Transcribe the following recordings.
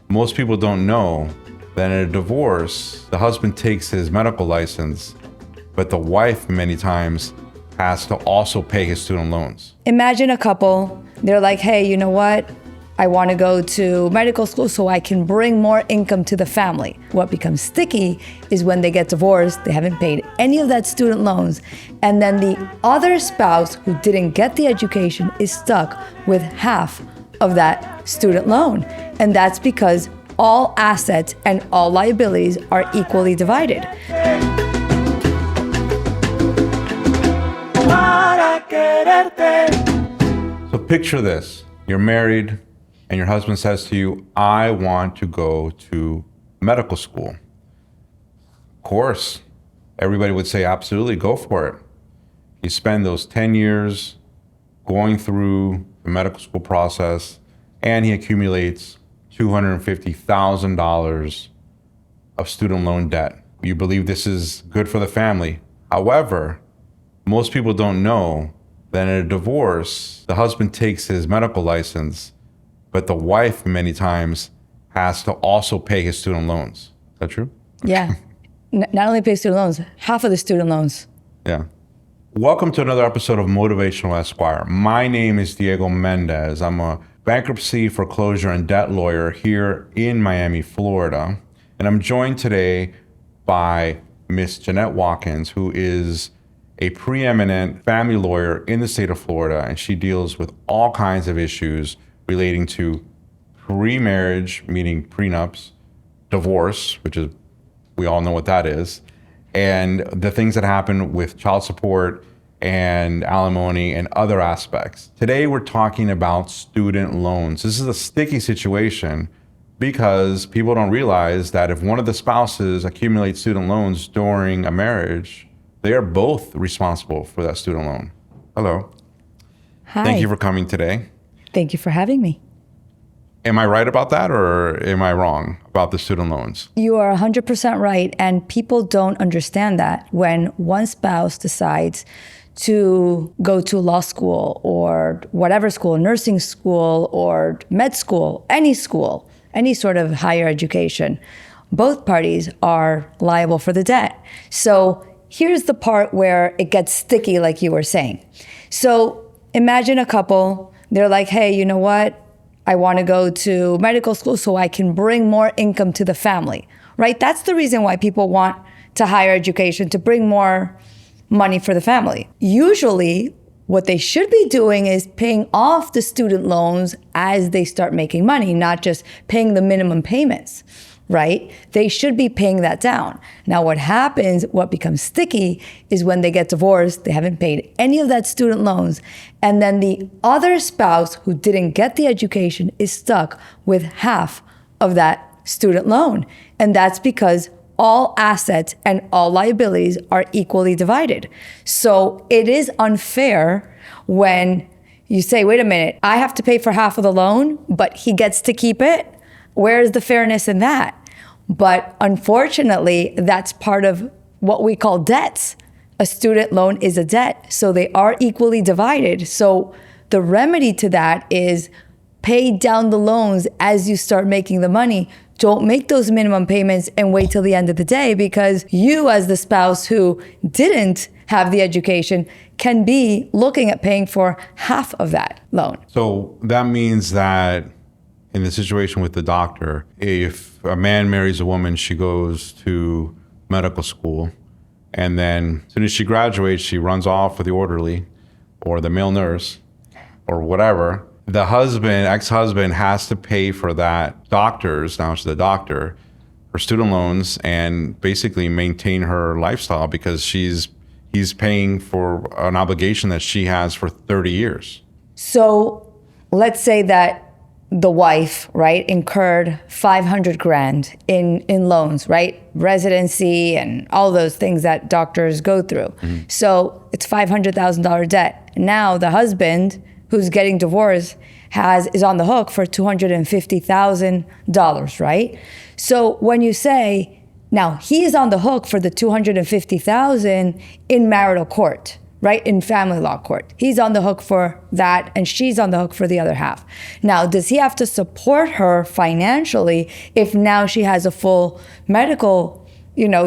Most people don't know that in a divorce, the husband takes his medical license, but the wife many times has to also pay his student loans. Imagine a couple, they're like, hey, you know what? I want to go to medical school so I can bring more income to the family. What becomes sticky is when they get divorced, they haven't paid any of that student loans, and then the other spouse who didn't get the education is stuck with half of that student loan. And that's because all assets and all liabilities are equally divided. So picture this, you're married and your husband says to you, I want to go to medical school. Of course, everybody would say, absolutely, go for it. You spend those 10 years going through the medical school process and he accumulates $250,000 of student loan debt. You believe this is good for the family. However, most people don't know that in a divorce, the husband takes his medical license, but the wife many times has to also pay his student loans. Is that true? Yeah. Not only pay student loans, half of the student loans. Yeah. Welcome to another episode of Motivational Esquire. My name is Diego Mendez. I'm a bankruptcy, foreclosure, and debt lawyer here in Miami, Florida. And I'm joined today by Miss Jeanette Watkins, who is a preeminent family lawyer in the state of Florida, and she deals with all kinds of issues relating to pre-marriage, meaning prenups, divorce, which is, we all know what that is, and the things that happen with child support and alimony and other aspects. Today, we're talking about student loans. This is a sticky situation because people don't realize that if one of the spouses accumulates student loans during a marriage, they are both responsible for that student loan. Hello. Hi. Thank you for coming today. Thank you for having me. Am I right about that, or am I wrong about the student loans? You are 100% right, and people don't understand that when one spouse decides to go to law school or whatever school, nursing school or med school, any sort of higher education, both parties are liable for the debt. So here's the part where it gets sticky, like you were saying. So imagine a couple, they're like, hey, you know what? I want to go to medical school so I can bring more income to the family, right? That's the reason why people want to higher education, to bring more money for the family. Usually, what they should be doing is paying off the student loans as they start making money, not just paying the minimum payments, right? They should be paying that down. Now, what happens, what becomes sticky, is when they get divorced, they haven't paid any of that student loans, and then the other spouse who didn't get the education is stuck with half of that student loan. And that's because all assets and all liabilities are equally divided. So it is unfair when you say, wait a minute, I have to pay for half of the loan, but he gets to keep it. Where is the fairness in that? But unfortunately, that's part of what we call debts. A student loan is a debt, so they are equally divided. So the remedy to that is pay down the loans as you start making the money. Don't make those minimum payments and wait till the end of the day, because you, as the spouse who didn't have the education, can be looking at paying for half of that loan. So that means that in the situation with the doctor, if a man marries a woman, she goes to medical school, and then as soon as she graduates, she runs off with the orderly or the male nurse or whatever. The husband, ex-husband, has to pay for that doctor's, now it's the doctor, her student loans, and basically maintain her lifestyle because he's paying for an obligation that she has for 30 years. So let's say that the wife, right, incurred $500,000 in loans, right? Residency and all those things that doctors go through. Mm-hmm. So it's $500,000 debt. Now the husband, who's getting divorced, is on the hook for $250,000, right? So when you say, now he is on the hook for the $250,000 in marital court, right? In family law court. He's on the hook for that, and she's on the hook for the other half. Now, does he have to support her financially if now she has a full medical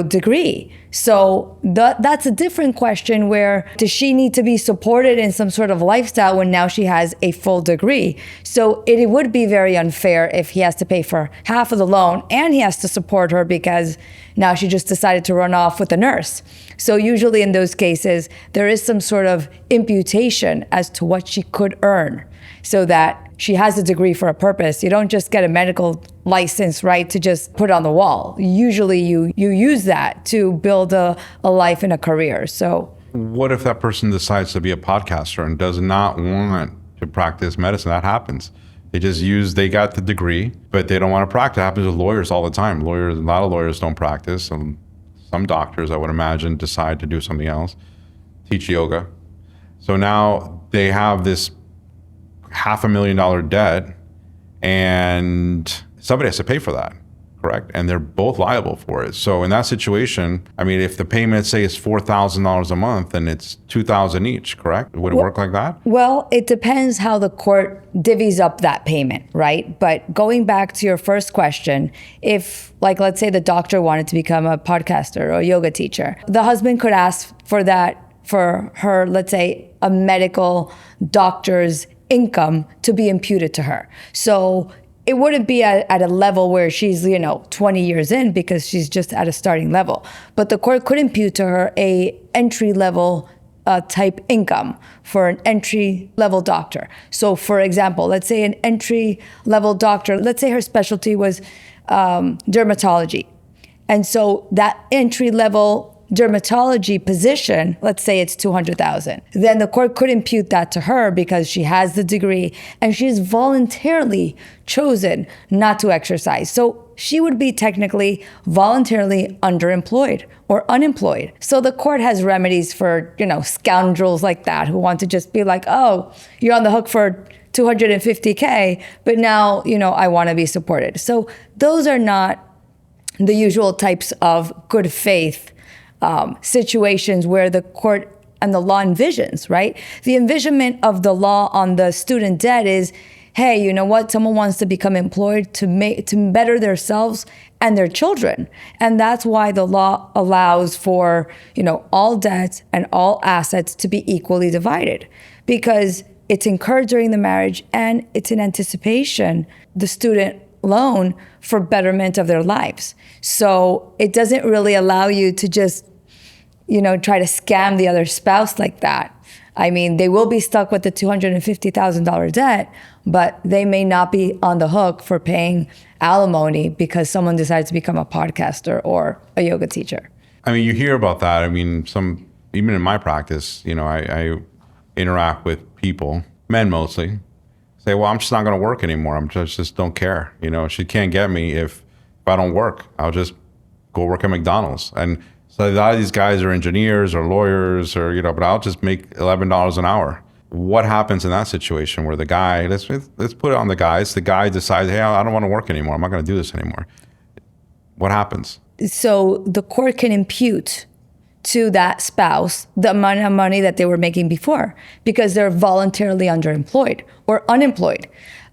degree? So that's a different question, where does she need to be supported in some sort of lifestyle when now she has a full degree? So it would be very unfair if he has to pay for half of the loan and he has to support her because now she just decided to run off with a nurse. So usually in those cases, there is some sort of imputation as to what she could earn, so that she has a degree for a purpose. You don't just get a medical license, right, to just put on the wall. Usually you use that to build a life and a career. So what if that person decides to be a podcaster and does not want to practice medicine? That happens. They got the degree, but they don't want to practice. It happens with lawyers all the time. A lot of lawyers don't practice. Some doctors, I would imagine, decide to do something else, teach yoga. So now they have this $500,000 debt, and somebody has to pay for that, correct? And they're both liable for it. So in that situation, I mean, if the payment, say, is $4,000 a month, and it's $2,000 each, correct? Would it work like that? Well, it depends how the court divvies up that payment, right? But going back to your first question, if, like, let's say the doctor wanted to become a podcaster or a yoga teacher, the husband could ask for that for her, let's say, a medical doctor's income to be imputed to her. So it wouldn't be at a level where she's, 20 years in, because she's just at a starting level. But the court could impute to her a entry level type income for an entry level doctor. So for example, let's say an entry level doctor, let's say her specialty was dermatology. And so that entry level dermatology position, let's say it's $200,000. Then the court could impute that to her because she has the degree and she's voluntarily chosen not to exercise. So she would be technically voluntarily underemployed or unemployed. So the court has remedies for, scoundrels like that who want to just be like, oh, you're on the hook for $250K, but now, I want to be supported. So those are not the usual types of good faith situations where the court and the law envisions, right? The envisionment of the law on the student debt is, hey, you know what? Someone wants to become employed to better themselves and their children. And that's why the law allows for, all debts and all assets to be equally divided, because it's incurred during the marriage and it's in anticipation, the student loan, for betterment of their lives. So it doesn't really allow you to just, try to scam the other spouse like that. I mean, they will be stuck with the $250,000 debt, but they may not be on the hook for paying alimony because someone decides to become a podcaster or a yoga teacher. I mean, you hear about that. I mean, even in my practice, I interact with people, men mostly, say, well, I'm just not going to work anymore. I'm just don't care. She can't get me if I don't work. I'll just go work at McDonald's. And so a lot of these guys are engineers or lawyers or, but I'll just make $11 an hour. What happens in that situation where the guy, let's put it on the guys, the guy decides, hey, I don't want to work anymore. I'm not going to do this anymore. What happens? So the court can impute to that spouse the amount of money that they were making before because they're voluntarily underemployed or unemployed.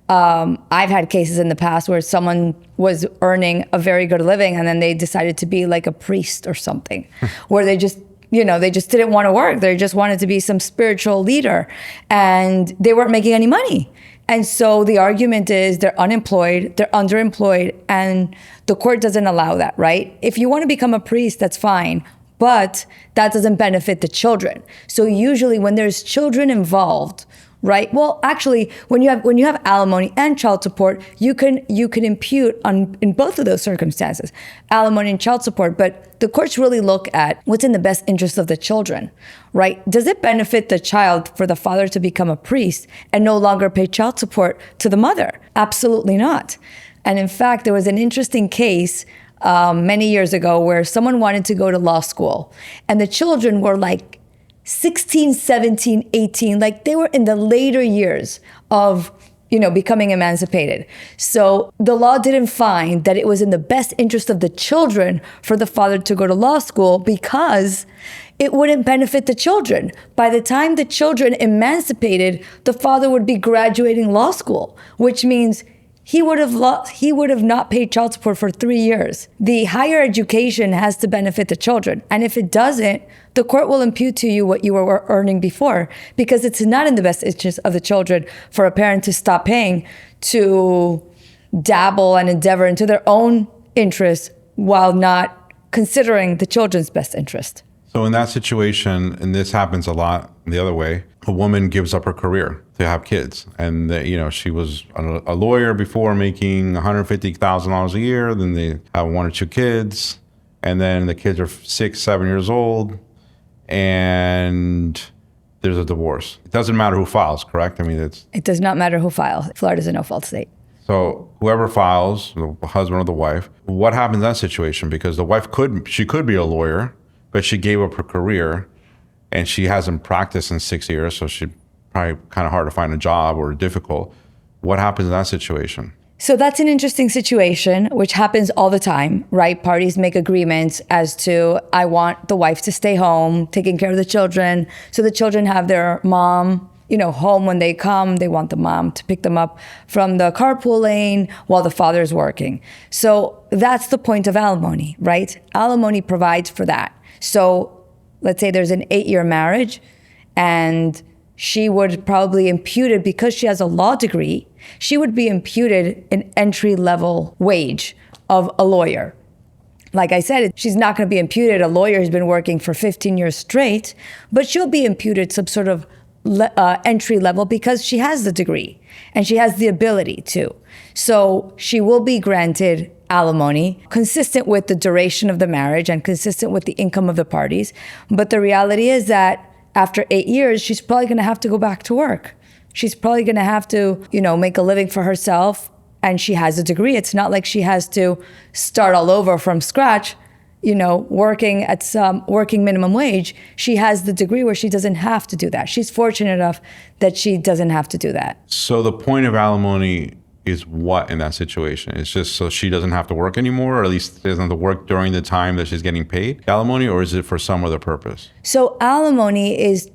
I've had cases in the past where someone was earning a very good living and then they decided to be like a priest or something, where they just didn't want to work. They just wanted to be some spiritual leader and they weren't making any money. And so the argument is they're unemployed, they're underemployed, and the court doesn't allow that, right? If you want to become a priest, that's fine, but that doesn't benefit the children. So usually when there's children involved, right? Well, actually, when you have alimony and child support, you can impute in both of those circumstances, alimony and child support. But the courts really look at what's in the best interest of the children, right? Does it benefit the child for the father to become a priest and no longer pay child support to the mother? Absolutely not. And in fact, there was an interesting case many years ago where someone wanted to go to law school, and the children were like 16, 17, 18, like they were in the later years of becoming emancipated. So the law didn't find that it was in the best interest of the children for the father to go to law school because it wouldn't benefit the children. By the time the children emancipated, the father would be graduating law school, which means he would have not paid child support for 3 years. The higher education has to benefit the children. And if it doesn't, the court will impute to you what you were earning before, because it's not in the best interest of the children for a parent to stop paying to dabble and endeavor into their own interests while not considering the children's best interest. So in that situation, and this happens a lot the other way, a woman gives up her career to have kids. And, she was a lawyer before making $150,000 a year. Then they have 1 or 2 kids. And then the kids are 6, 7 years old. And there's a divorce. It doesn't matter who files, correct? It does not matter who files. Florida's a no-fault state. So whoever files, the husband or the wife, what happens in that situation? Because the wife could be a lawyer, but she gave up her career and she hasn't practiced in 6 years, so she probably kind of hard to find a job or difficult. What happens in that situation? So that's an interesting situation, which happens all the time, right? Parties make agreements as to, I want the wife to stay home, taking care of the children, so the children have their mom, home when they come. They want the mom to pick them up from the carpool lane while the father's working. So that's the point of alimony, right? Alimony provides for that. So let's say there's an 8-year marriage and she would probably imputed, because she has a law degree, she would be imputed an entry-level wage of a lawyer. Like I said, she's not going to be imputed a lawyer who's been working for 15 years straight, but she'll be imputed some sort of entry level because she has the degree and she has the ability to. So she will be granted alimony consistent with the duration of the marriage and consistent with the income of the parties. But the reality is that after 8 years, she's probably going to have to go back to work. She's probably going to have to, make a living for herself, and she has a degree. It's not like she has to start all over from scratch, working at some working minimum wage. She has the degree where she doesn't have to do that. She's fortunate enough that she doesn't have to do that. So the point of alimony is what in that situation? It's just so she doesn't have to work anymore, or at least doesn't have to work during the time that she's getting paid alimony, or is it for some other purpose? So alimony is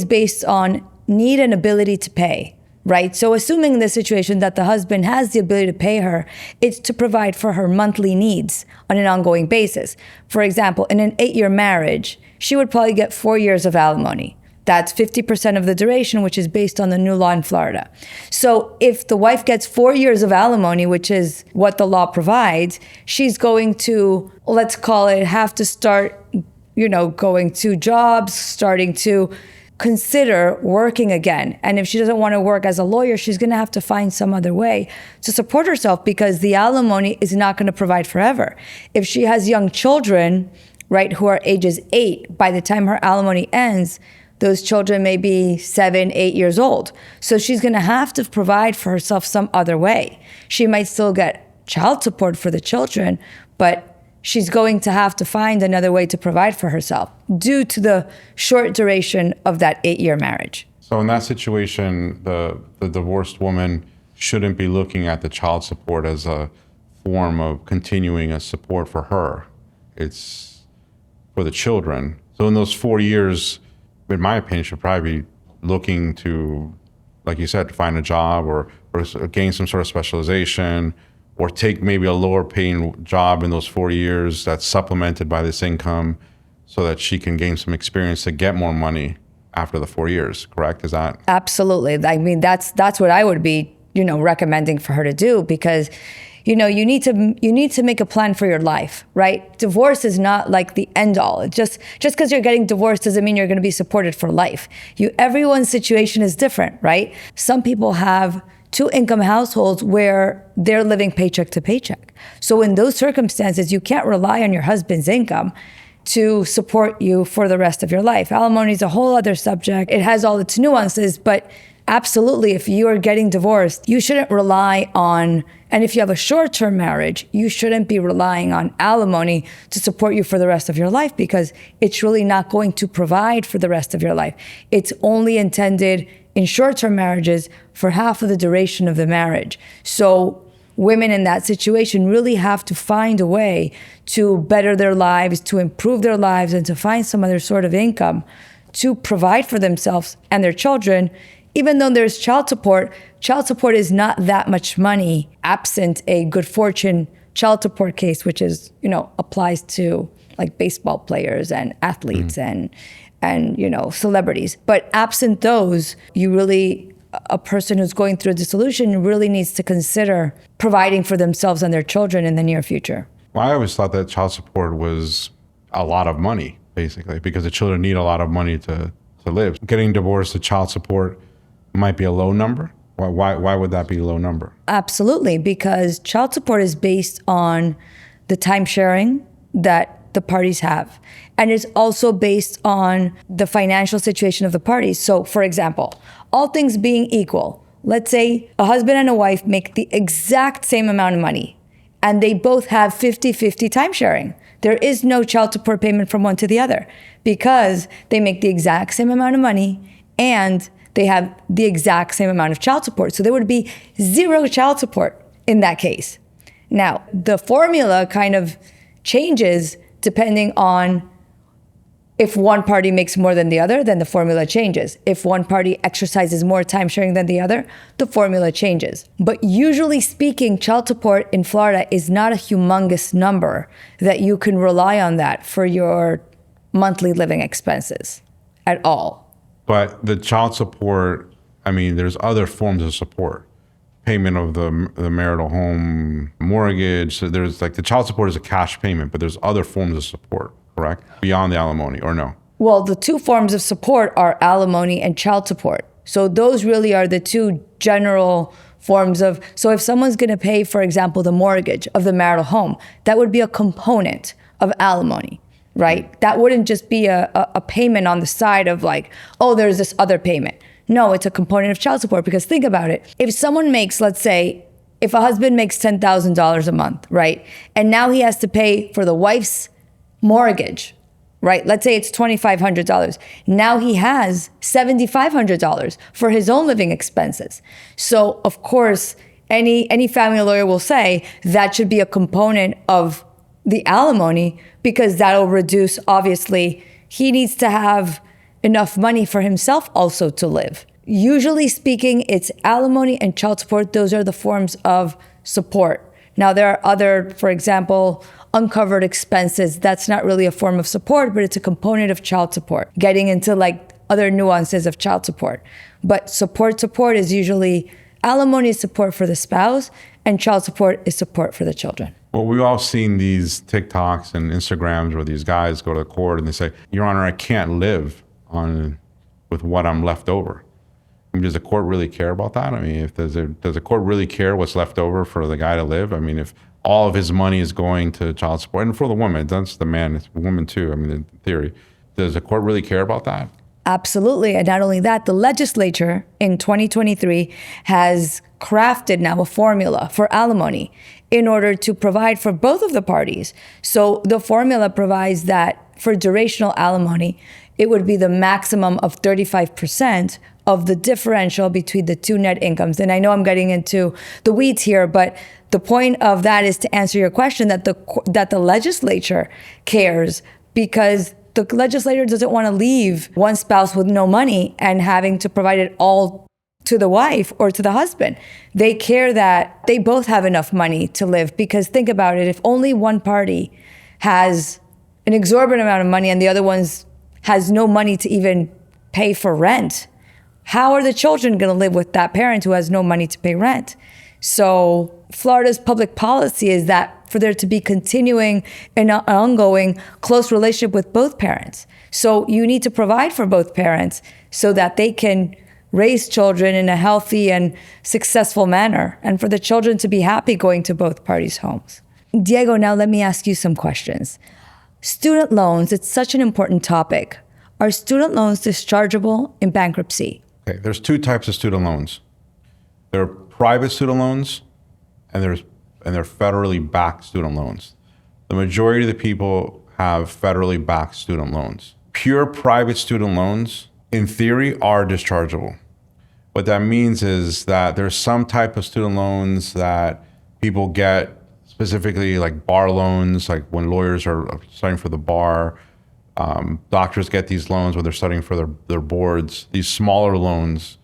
based on need and ability to pay, right? So assuming in this situation that the husband has the ability to pay her, it's to provide for her monthly needs on an ongoing basis. For example, in an 8-year marriage, she would probably get 4 years of alimony. That's 50% of the duration, which is based on the new law in Florida. So if the wife gets 4 years of alimony, which is what the law provides, she's going to, let's call it, have to start, going to jobs, starting to consider working again. And if she doesn't want to work as a lawyer, she's going to have to find some other way to support herself, because the alimony is not going to provide forever. If she has young children, right, who are ages 8, by the time her alimony ends, those children may be 7, 8 years old. So she's going to have to provide for herself some other way. She might still get child support for the children, but she's going to have to find another way to provide for herself due to the short duration of that 8-year marriage. So in that situation, the divorced woman shouldn't be looking at the child support as a form of continuing a support for her. It's for the children. So in those 4 years, in my opinion, should probably be looking to, like you said, to find a job or gain some sort of specialization, or take maybe a lower paying job in those 4 years that's supplemented by this income so that she can gain some experience to get more money after the 4 years, correct? Is that? Absolutely. I mean, that's what I would be, recommending for her to do, because you need to make a plan for your life, right? Divorce is not like the end all. Just because you're getting divorced doesn't mean you're going to be supported for life. Everyone's situation is different, right? Some people have 2-income households where they're living paycheck to paycheck. So in those circumstances, you can't rely on your husband's income to support you for the rest of your life. Alimony is a whole other subject. It has all its nuances, but absolutely, if you are getting divorced, you shouldn't rely on, and if you have a short-term marriage, you shouldn't be relying on alimony to support you for the rest of your life, because it's really not going to provide for the rest of your life. It's only intended in short-term marriages for half of the duration of the marriage. So women in that situation really have to find a way to better their lives, to improve their lives, and to find some other sort of income to provide for themselves and their children. Even though there's child support is not that much money absent a good fortune child support case, which is, applies to like baseball players and athletes and celebrities. But absent those, a person who's going through a dissolution really needs to consider providing for themselves and their children in the near future. Well, I always thought that child support was a lot of money, basically, because the children need a lot of money to live. Getting divorced to child support might be a low number. Why would that be a low number? Absolutely, because child support is based on the time sharing that the parties have. And it's also based on the financial situation of the parties. So, for example, all things being equal, let's say a husband and a wife make the exact same amount of money and they both have 50-50 time sharing. There is no child support payment from one to the other because they make the exact same amount of money and they have the exact same amount of child support. So there would be zero child support in that case. Now, the formula kind of changes depending on if one party makes more than the other, then the formula changes. If one party exercises more time sharing than the other, the formula changes. But usually speaking, child support in Florida is not a humongous number that you can rely on that for your monthly living expenses at all. But the child support, there's other forms of support. Payment of the marital home mortgage. So there's the child support is a cash payment, but there's other forms of support, correct? Beyond the alimony, or no? Well, the two forms of support are alimony and child support. So those really are the two general forms of, so if someone's gonna pay, for example, the mortgage of the marital home, that would be a component of alimony, right? That wouldn't just be a payment on the side of there's this other payment. No, it's a component of child support because think about it. If someone makes, let's say, if a husband makes $10,000 a month, right? And now he has to pay for the wife's mortgage, right? Let's say it's $2,500. Now he has $7,500 for his own living expenses. So of course, any family lawyer will say that should be a component of the alimony because that'll reduce, obviously, he needs to have enough money for himself also to live. Usually speaking, it's alimony and child support. Those are the forms of support. Now there are other, for example, uncovered expenses. That's not really a form of support, but it's a component of child support, getting into other nuances of child support. But support is usually, alimony is support for the spouse and child support is support for the children. Well, we've all seen these TikToks and Instagrams where these guys go to court and they say, Your Honor, I can't live with what I'm left over. Does the court really care about that? Does the court really care what's left over for the guy to live? If all of his money is going to child support, and for the woman, that's the man, it's the woman too, in theory. Does the court really care about that? Absolutely. And not only that, the legislature in 2023 has crafted now a formula for alimony in order to provide for both of the parties. So the formula provides that for durational alimony, it would be the maximum of 35% of the differential between the two net incomes. And I know I'm getting into the weeds here, but the point of that is to answer your question that the legislature cares because the legislature doesn't want to leave one spouse with no money and having to provide it all to the wife or to the husband. They care that they both have enough money to live because think about it, if only one party has an exorbitant amount of money and the other one's has no money to even pay for rent, how are the children going to live with that parent who has no money to pay rent? So Florida's public policy is that for there to be continuing and ongoing close relationship with both parents. So you need to provide for both parents so that they can raise children in a healthy and successful manner and for the children to be happy going to both parties' homes. Diego, now let me ask you some questions. Student loans, it's such an important topic. Are student loans dischargeable in bankruptcy? Okay, there's two types of student loans. There are private student loans and they're federally backed student loans. The majority of the people have federally backed student loans. Pure private student loans, in theory, are dischargeable. What that means is that there's some type of student loans that people get, specifically like bar loans, like when lawyers are studying for the bar. Doctors get these loans when they're studying for their boards. These smaller loans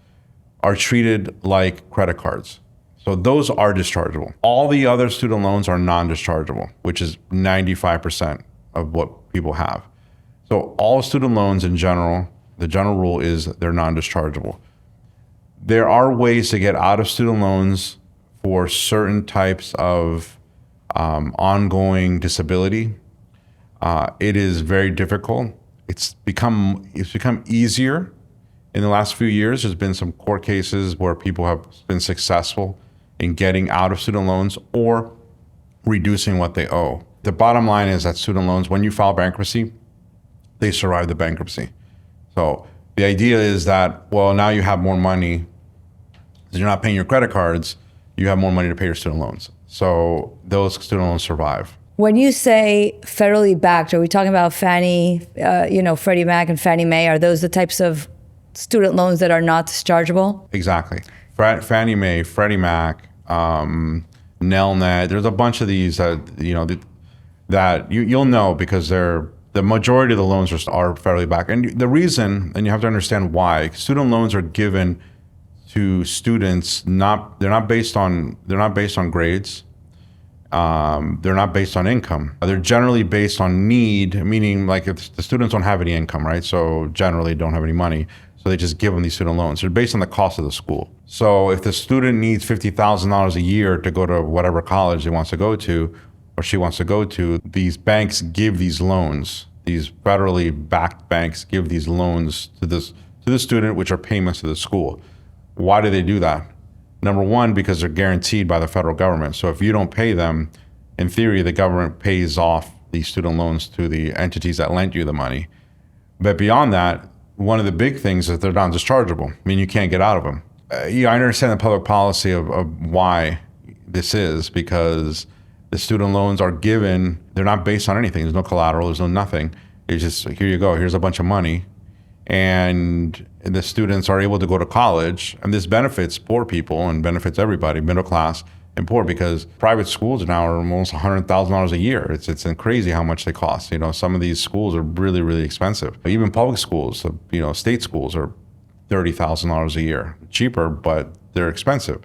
are treated like credit cards. So those are dischargeable. All the other student loans are non-dischargeable, which is 95% of what people have. So all student loans in general, the general rule is they're non-dischargeable. There are ways to get out of student loans for certain types of ongoing disability. It is very difficult. It's become easier in the last few years. There's been some court cases where people have been successful in getting out of student loans or reducing what they owe. The bottom line is that student loans, when you file bankruptcy, they survive the bankruptcy. So the idea is that, well, now you have more money. You're not paying your credit cards. You have more money to pay your student loans. So those student loans survive. When you say federally backed, are we talking about Fannie, Freddie Mac and Fannie Mae? Are those the types of student loans that are not dischargeable? Exactly. Fannie Mae, Freddie Mac, Nelnet. There's a bunch of these that you'll know because the majority of the loans are federally backed. And the reason, and you have to understand why, student loans are given to students. They're not based on grades. They're not based on income. They're generally based on need, meaning like if the students don't have any income, right? So generally don't have any money. So they just give them these student loans. They're based on the cost of the school. So if the student needs $50,000 a year to go to whatever college he wants to go to, or she wants to go to, these banks give these loans. These federally backed banks give these loans to the student, which are payments to the school. Why do they do that? Number one, because they're guaranteed by the federal government. So if you don't pay them, in theory, the government pays off these student loans to the entities that lent you the money. But beyond that, one of the big things is they're non-dischargeable. I mean, you can't get out of them. I understand the public policy of why this is, because the student loans are given, they're not based on anything. There's no collateral, there's no nothing. It's just, here you go, here's a bunch of money. And the students are able to go to college, and this benefits poor people and benefits everybody, middle class and poor, because private schools now are almost $100,000 a year. It's crazy how much they cost. Some of these schools are really, really expensive. Even public schools, state schools are $30,000 a year. Cheaper, but they're expensive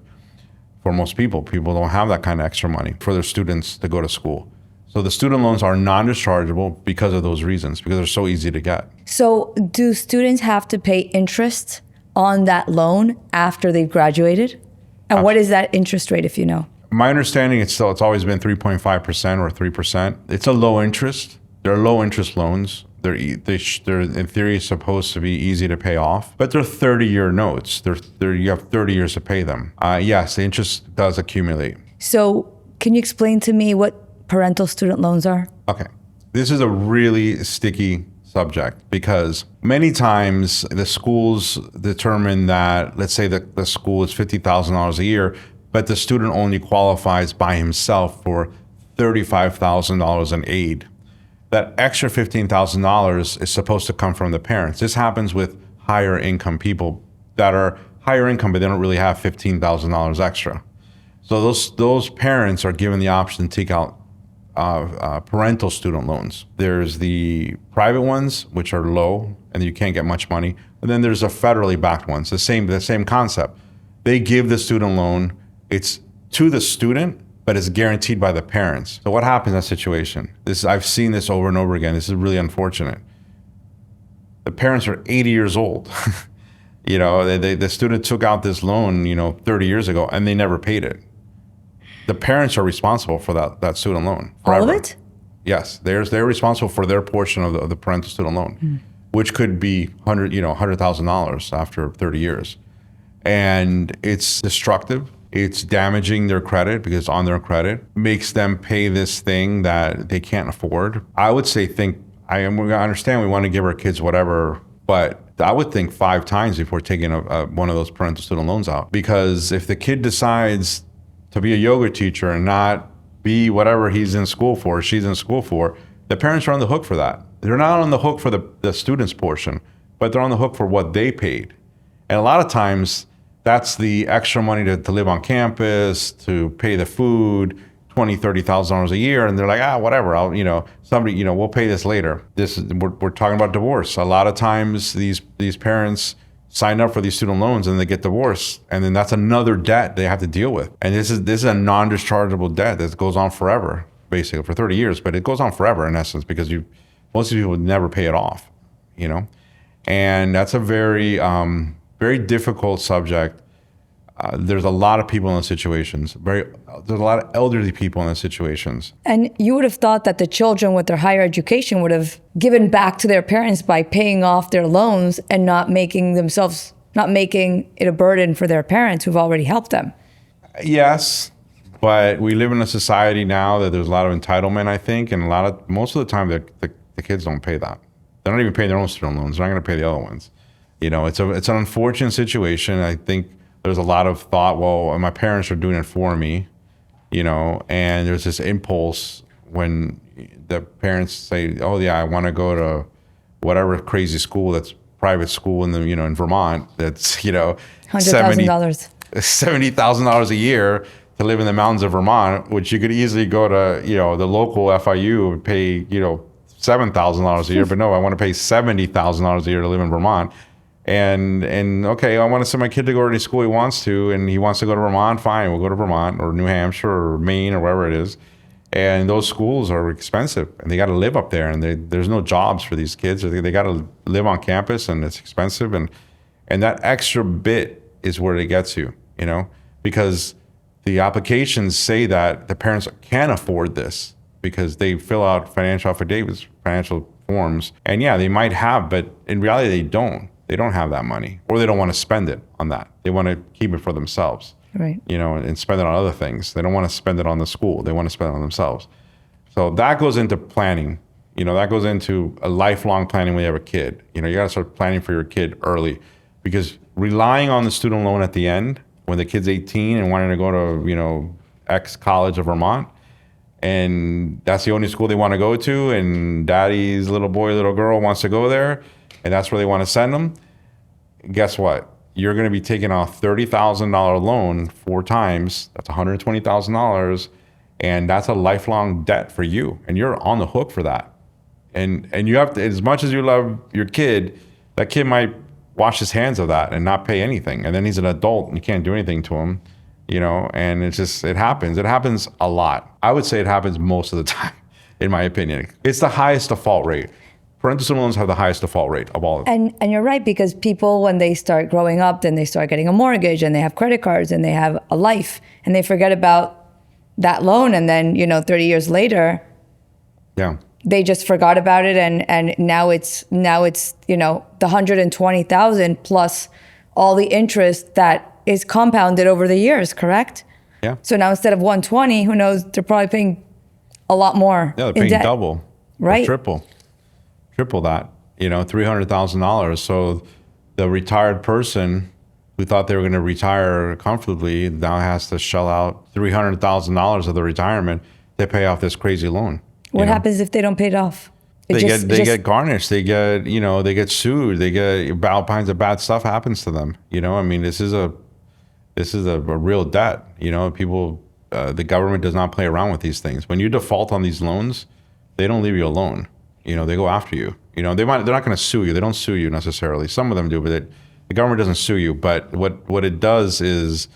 for most people. People don't have that kind of extra money for their students to go to school. So the student loans are non-dischargeable because of those reasons, because they're so easy to get. So do students have to pay interest on that loan after they've graduated? And what is that interest rate, if you know? My understanding, it's always been 3.5% or 3%. It's a low interest. They're low interest loans. They're in theory supposed to be easy to pay off, but they're 30-year notes. You have 30 years to pay them. Yes, the interest does accumulate. So can you explain to me what parental student loans are? Okay. This is a really sticky subject because many times the schools determine that, let's say that the school is $50,000 a year, but the student only qualifies by himself for $35,000 in aid. That extra $15,000 is supposed to come from the parents. This happens with higher income people that are higher income, but they don't really have $15,000 extra. So those parents are given the option to take out parental student loans. There's the private ones, which are low and you can't get much money. And then there's the federally backed ones, the same concept. They give the student loan, it's to the student, but it's guaranteed by the parents. So what happens in that situation? I've seen this over and over again. This is really unfortunate. The parents are 80 years old. The student took out this loan, 30 years ago, and they never paid it. The parents are responsible for that student loan forever. All of it? Yes, they're responsible for their portion of the parental student loan, which could be $100,000 after 30 years. And it's destructive. It's damaging their credit because it's on their credit. Makes them pay this thing that they can't afford. I would say I understand we want to give our kids whatever, but I would think 5 times before taking one of those parental student loans out. Because if the kid decides to be a yoga teacher and not be whatever he's in school for, she's in school for, the parents are on the hook for that. They're not on the hook for the student's portion, but they're on the hook for what they paid. And a lot of times, That's the extra money to live on campus, to pay the food, $20,000-$30,000 a year, and they're like, whatever. We'll pay this later. We're talking about divorce. A lot of times these parents sign up for these student loans and they get divorced, and then that's another debt they have to deal with. And this is a non-dischargeable debt that goes on forever, basically for 30 years, but it goes on forever in essence because most people would never pay it off, and that's a very very difficult subject. There's a lot of people in those situations. There's a lot of elderly people in those situations. And you would have thought that the children with their higher education would have given back to their parents by paying off their loans and not making it a burden for their parents who've already helped them. Yes, but we live in a society now that there's a lot of entitlement, I think, and most of the time the kids don't pay that. They're not even paying their own student loans. They're not going to pay the other ones. It's an unfortunate situation. I think there's a lot of thought, well, my parents are doing it for me, and there's this impulse when the parents say, oh yeah, I want to go to whatever crazy school that's private school in in Vermont that's, $100,000. $70,000 a year to live in the mountains of Vermont, which you could easily go to, the local FIU and pay, $7,000 a year, but no, I want to pay $70,000 a year to live in Vermont. And okay, I want to send my kid to go to any school he wants to, and he wants to go to Vermont, fine, we'll go to Vermont or New Hampshire or Maine or wherever it is. And those schools are expensive, and they got to live up there, and there's no jobs for these kids. They got to live on campus, and it's expensive, and that extra bit is where it gets you, because the applications say that the parents can afford this because they fill out financial affidavits, financial forms, and yeah, they might have, but in reality, they don't. They don't have that money, or they don't want to spend it on that. They want to keep it for themselves, right? And spend it on other things. They don't want to spend it on the school. They want to spend it on themselves. So that goes into planning. That goes into a lifelong planning when you have a kid. You got to start planning for your kid early, because relying on the student loan at the end, when the kid's 18 and wanting to go to, X college of Vermont, and that's the only school they want to go to, and daddy's little boy, little girl wants to go there, and that's where they want to send them, guess what? You're going to be taking a $30,000 loan 4 times. That's $120,000, and that's a lifelong debt for you, and you're on the hook for that. And you have to, as much as you love your kid, that kid might wash his hands of that and not pay anything, and then he's an adult and you can't do anything to him, and it happens. It happens a lot. I would say it happens most of the time, in my opinion. It's the highest default rate. Parental student loans have the highest default rate of all of them. And you're right, because people, when they start growing up, then they start getting a mortgage and they have credit cards and they have a life, and they forget about that loan. And then, 30 years later, yeah, they just forgot about it. And now it's the 120,000 plus all the interest that is compounded over the years, correct? Yeah. So now instead of 120, who knows, they're probably paying a lot more. Yeah, they're paying debt. double, right? Triple that, $300,000. So the retired person who thought they were going to retire comfortably now has to shell out $300,000 of the retirement to pay off this crazy loan. What happens if they don't pay it off? They get garnished. They get, they get sued. They get all kinds of bad stuff happens to them. This is a real debt. People, the government does not play around with these things. When you default on these loans, they don't leave you alone. They go after you. They're not going to sue you. They don't sue you necessarily. Some of them do, but the government doesn't sue you. But what it does is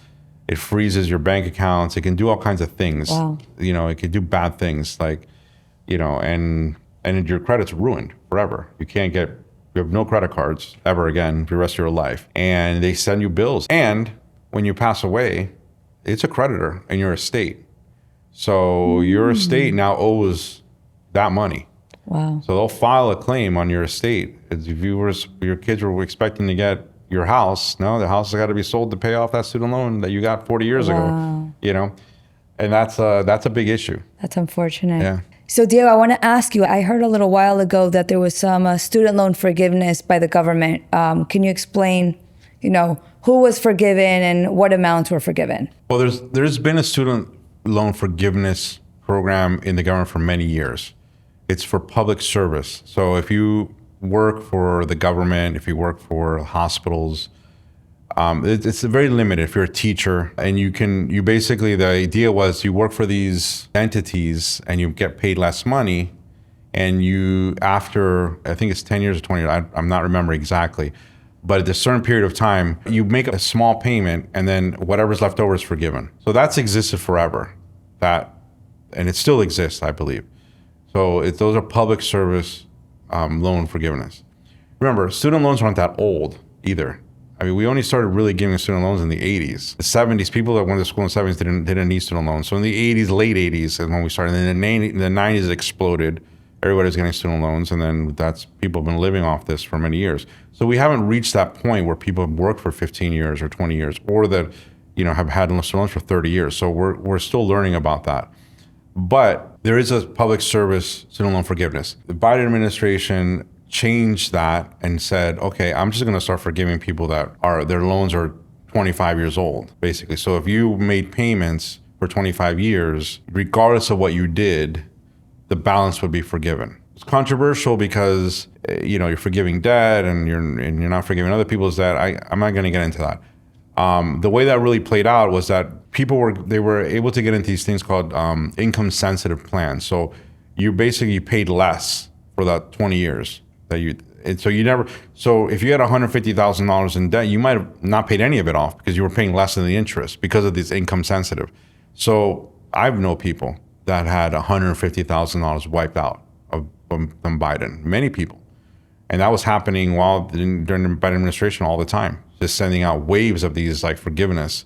it freezes your bank accounts. It can do all kinds of things. Wow. It can do bad things like, and your credit's ruined forever. You have no credit cards ever again for the rest of your life. And they send you bills. And when you pass away, it's a creditor in your estate. So your estate now owes that money. Wow. So they'll file a claim on your estate. If your kids were expecting to get your house, no, the house has got to be sold to pay off that student loan that you got 40 years ago. And that's a big issue. That's unfortunate. Yeah. So Diego, I want to ask you, I heard a little while ago that there was some student loan forgiveness by the government. Can you explain, who was forgiven and what amounts were forgiven? Well, there's been a student loan forgiveness program in the government for many years. It's for public service. So if you work for the government, if you work for hospitals, It's very limited if you're a teacher, and you basically, the idea was you work for these entities and you get paid less money, and you, after, I think it's 10 years or 20 years, I'm not remembering exactly, but at a certain period of time, you make a small payment and then whatever's left over is forgiven. So that's existed forever, and it still exists, I believe. So those are public service loan forgiveness. Remember, student loans aren't that old either. I mean, we only started really giving student loans in the 80s. The 70s, people that went to school in the 70s didn't need student loans. So in the 80s, late 80s is when we started. And then the 90s it exploded. Everybody's getting student loans. And then people have been living off this for many years. So we haven't reached that point where people have worked for 15 years or 20 years, or that, have had student loans for 30 years. So we're still learning about that. But there is a public service student loan forgiveness. The Biden administration changed that and said, okay, I'm just going to start forgiving people that their loans are 25 years old, basically. So if you made payments for 25 years, regardless of what you did, the balance would be forgiven. It's controversial because, you're forgiving debt and you're not forgiving other people's debt. I'm not going to get into that. The way that really played out was that people were able to get into these things called income sensitive plans. So you basically paid less for that 20 years. So if you had $150,000 in debt, you might have not paid any of it off because you were paying less than the interest because of this income sensitive. So I've known people that had $150,000 wiped out from Biden, many people. And that was happening during the Biden administration all the time, just sending out waves of these forgiveness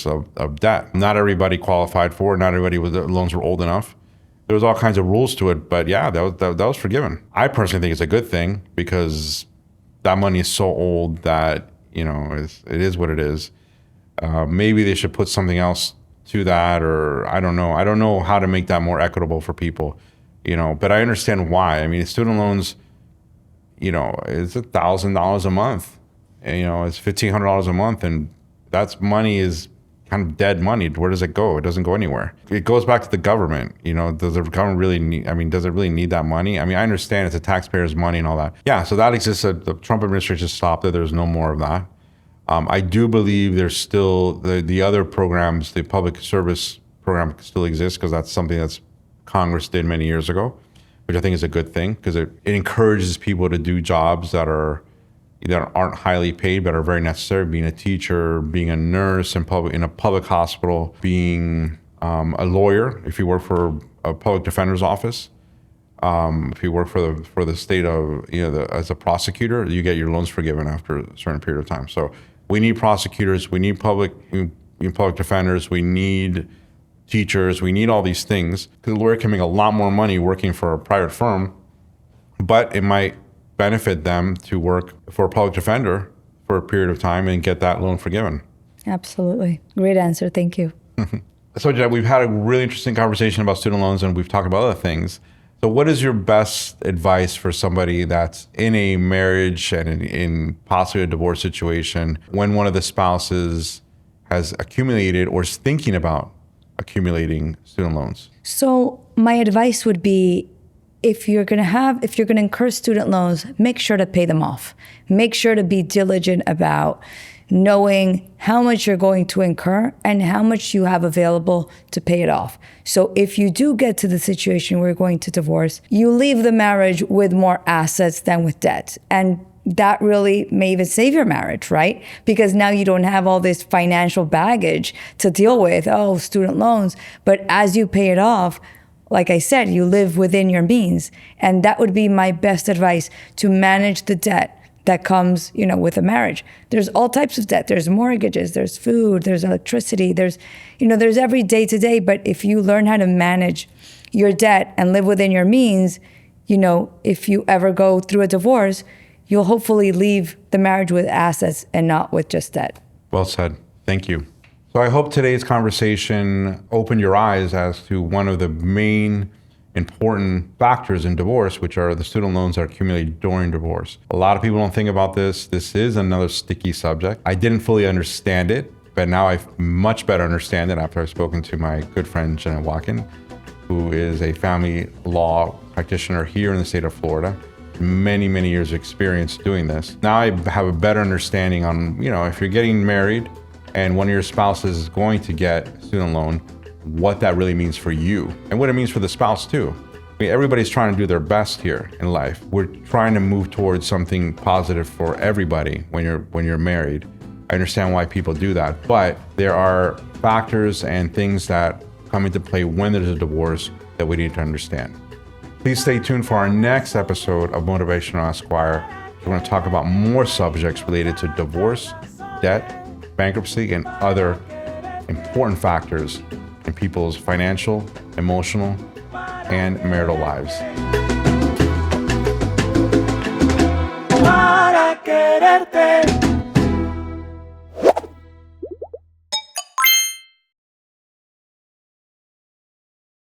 of debt. Not everybody qualified for it. Not everybody with the loans were old enough. There was all kinds of rules to it, but yeah, that was forgiven. I personally think it's a good thing because that money is so old that, it is what it is. Maybe they should put something else to that, or I don't know. I don't know how to make that more equitable for people, but I understand why. I mean, student loans, it's $1,000 a month. And, it's $1,500 a month, and that's money is kind of dead money. Where does it go? It doesn't go anywhere. It goes back to the government. Does the government really does it really need that money? I mean, I understand it's the taxpayers' money and all that. Yeah, so that exists. The Trump administration stopped it. There's no more of that. I do believe there's still the other programs, the public service program still exists because that's something that's Congress did many years ago, which I think is a good thing because it encourages people to do jobs that aren't highly paid but are very necessary. Being a teacher, being a nurse in a public hospital, being a lawyer if you work for a public defender's office, if you work for the state of as a prosecutor, you get your loans forgiven after a certain period of time. So we need prosecutors, we need public defenders, we need teachers, we need all these things because a lawyer can make a lot more money working for a private firm, but it might benefit them to work for a public defender for a period of time and get that loan forgiven. Absolutely. Great answer. Thank you. So, Jed, we've had a really interesting conversation about student loans and we've talked about other things. So what is your best advice for somebody that's in a marriage and in possibly a divorce situation when one of the spouses has accumulated or is thinking about accumulating student loans? So my advice would be, if you're going to incur student loans, make sure to pay them off. Make sure to be diligent about knowing how much you're going to incur and how much you have available to pay it off. So if you do get to the situation where you're going to divorce, you leave the marriage with more assets than with debt. And that really may even save your marriage, right? Because now you don't have all this financial baggage to deal with, student loans. But as you pay it off, like I said, you live within your means. And that would be my best advice, to manage the debt that comes, with a marriage. There's all types of debt. There's mortgages, there's food, there's electricity, there's every day to day. But if you learn how to manage your debt and live within your means, if you ever go through a divorce, you'll hopefully leave the marriage with assets and not with just debt. Well said. Thank you. So I hope today's conversation opened your eyes as to one of the main important factors in divorce, which are the student loans that are accumulated during divorce. A lot of people don't think about this. This is another sticky subject. I didn't fully understand it, but now I much better understand it after I've spoken to my good friend, Jenna Watkin, who is a family law practitioner here in the state of Florida. many, many years of experience doing this. Now I have a better understanding on, if you're getting married and one of your spouses is going to get a student loan, what that really means for you and what it means for the spouse too. I mean, everybody's trying to do their best here in life. We're trying to move towards something positive for everybody when you're married. I understand why people do that, but there are factors and things that come into play when there's a divorce that we need to understand. Please stay tuned for our next episode of Motivational Esquire. We're going to talk about more subjects related to divorce, debt, bankruptcy, and other important factors in people's financial, emotional, and marital lives. Para quererte.